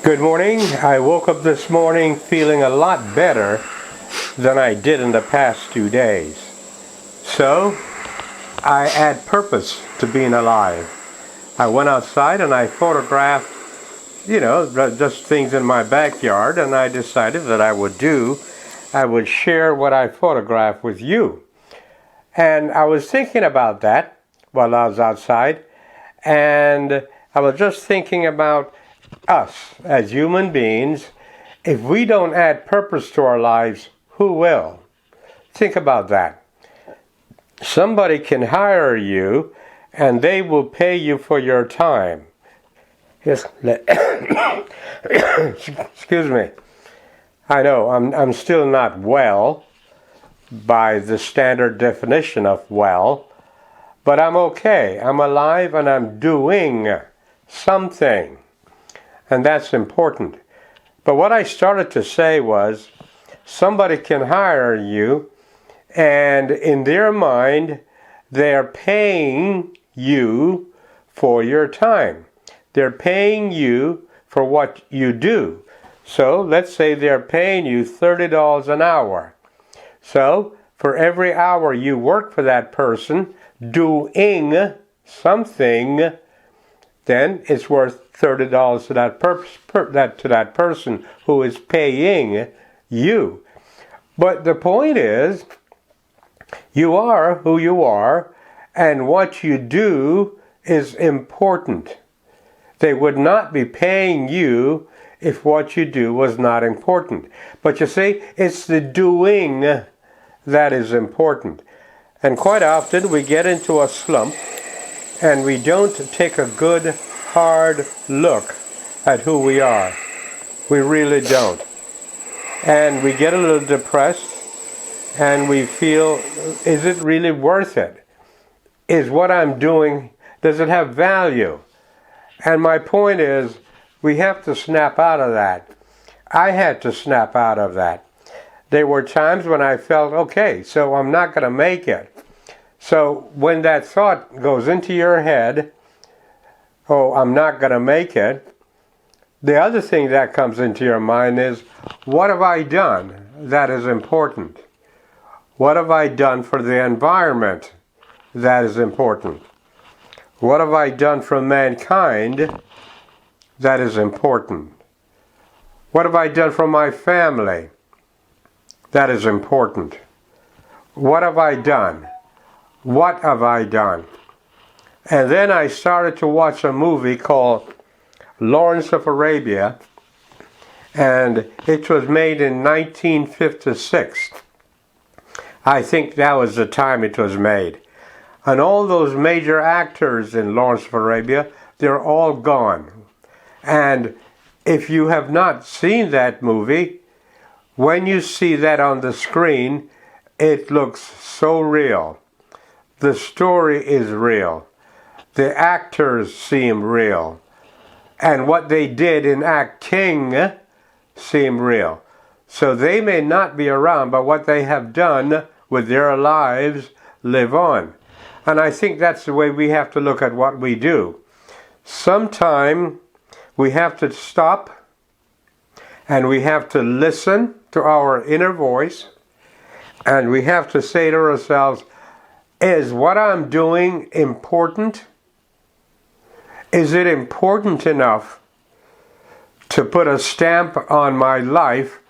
Good morning. I woke up this morning feeling a lot better than I did in the past 2 days. So, I add purpose to being alive. I went outside and I photographed, just things in my backyard, and I decided that I would share what I photographed with you. And I was thinking about that while I was outside, and I was just thinking about us as human beings. If we don't add purpose to our lives, who will? Think about that. Somebody can hire you and they will pay you for your time. Yes, excuse me. I know I'm still not well by the standard definition of well, but I'm okay. I'm alive and I'm doing something. And that's important. But what I started to say was, somebody can hire you, and in their mind, they're paying you for your time. They're paying you for what you do. So let's say they're paying you $30 an hour. So for every hour you work for that person doing something, then it's worth $30 to that person who is paying you. But the point is, you are who you are, and what you do is important. They would not be paying you if what you do was not important. But you see, it's the doing that is important. And quite often we get into a slump and we don't take a good, hard look at who we are. We really don't. And we get a little depressed and we feel, is it really worth it? Is what I'm doing, does it have value? And my point is, we have to snap out of that. I had to snap out of that. There were times when I felt, okay, so I'm not going to make it. So when that thought goes into your head, oh, I'm not going to make it, the other thing that comes into your mind is, what have I done that is important? What have I done for the environment that is important? What have I done for mankind that is important? What have I done for my family that is important? What have I done? What have I done? And then I started to watch a movie called Lawrence of Arabia, and it was made in 1956. I think that was the time it was made. And all those major actors in Lawrence of Arabia, they're all gone. And if you have not seen that movie, when you see that on the screen, it looks so real. The story is real. The actors seem real. And what they did in acting seem real. So they may not be around, but what they have done with their lives live on. And I think that's the way we have to look at what we do. Sometime we have to stop and we have to listen to our inner voice, and we have to say to ourselves, is what I'm doing important? Is it important enough to put a stamp on my life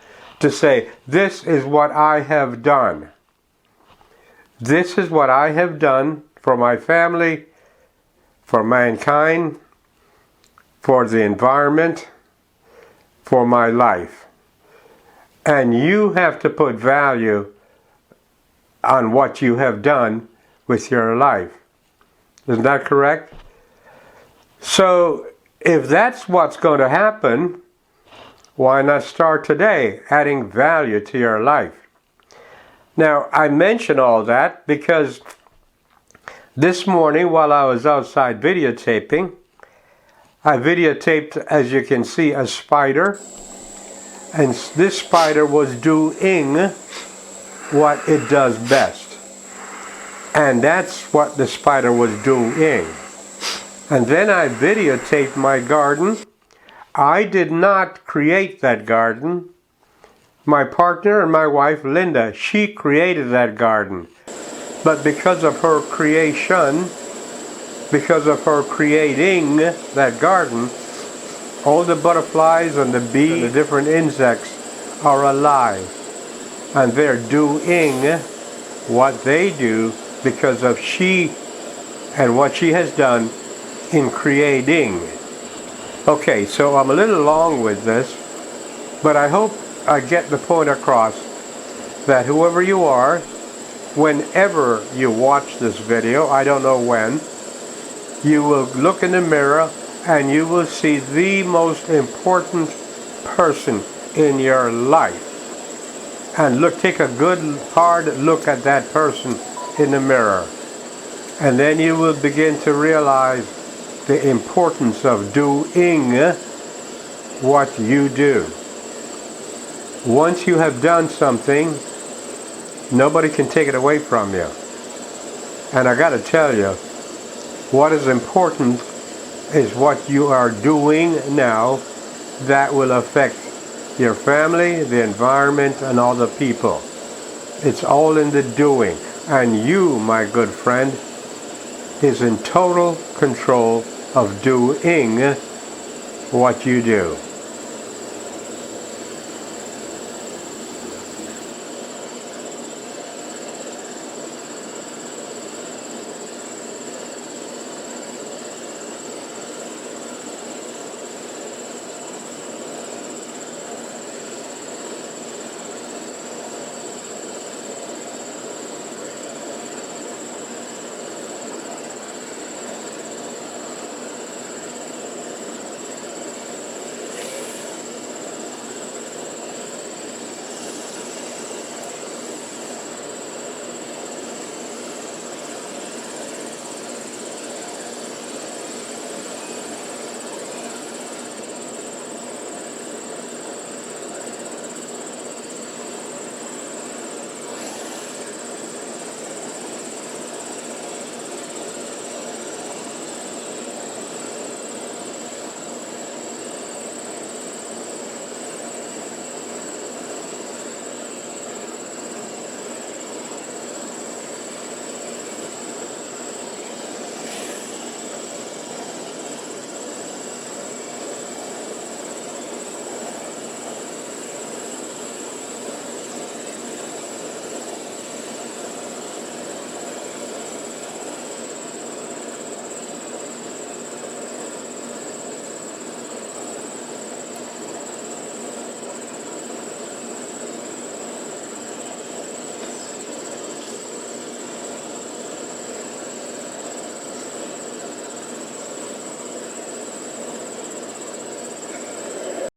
to say, this is what I have done? This is what I have done for my family, for mankind, for the environment, for my life. And you have to put value on what you have done with your life. Isn't that correct? So if that's what's going to happen, why not start today adding value to your life? Now, I mention all that because this morning while I was outside videotaping, I videotaped, as you can see, a spider. And this spider was doing what it does best. And that's what the spider was doing. And then I videotaped my garden. I did not create that garden. My partner and my wife, Linda, she created that garden. But because of her creation, because of her creating that garden, all the butterflies and the bees and the different insects are alive. And they're doing what they do because of she and what she has done in creating. Okay, so I'm a little long with this, but I hope I get the point across that whoever you are, whenever you watch this video, I don't know when, you will look in the mirror and you will see the most important person in your life. And look, take a good hard look at that person in the mirror. And then you will begin to realize the importance of doing what you do. Once you have done something, nobody can take it away from you. And I got to tell you, what is important is what you are doing now that will affect your family, the environment, and other people. It's all in the doing. And you, my good friend, is in total control of doing what you do.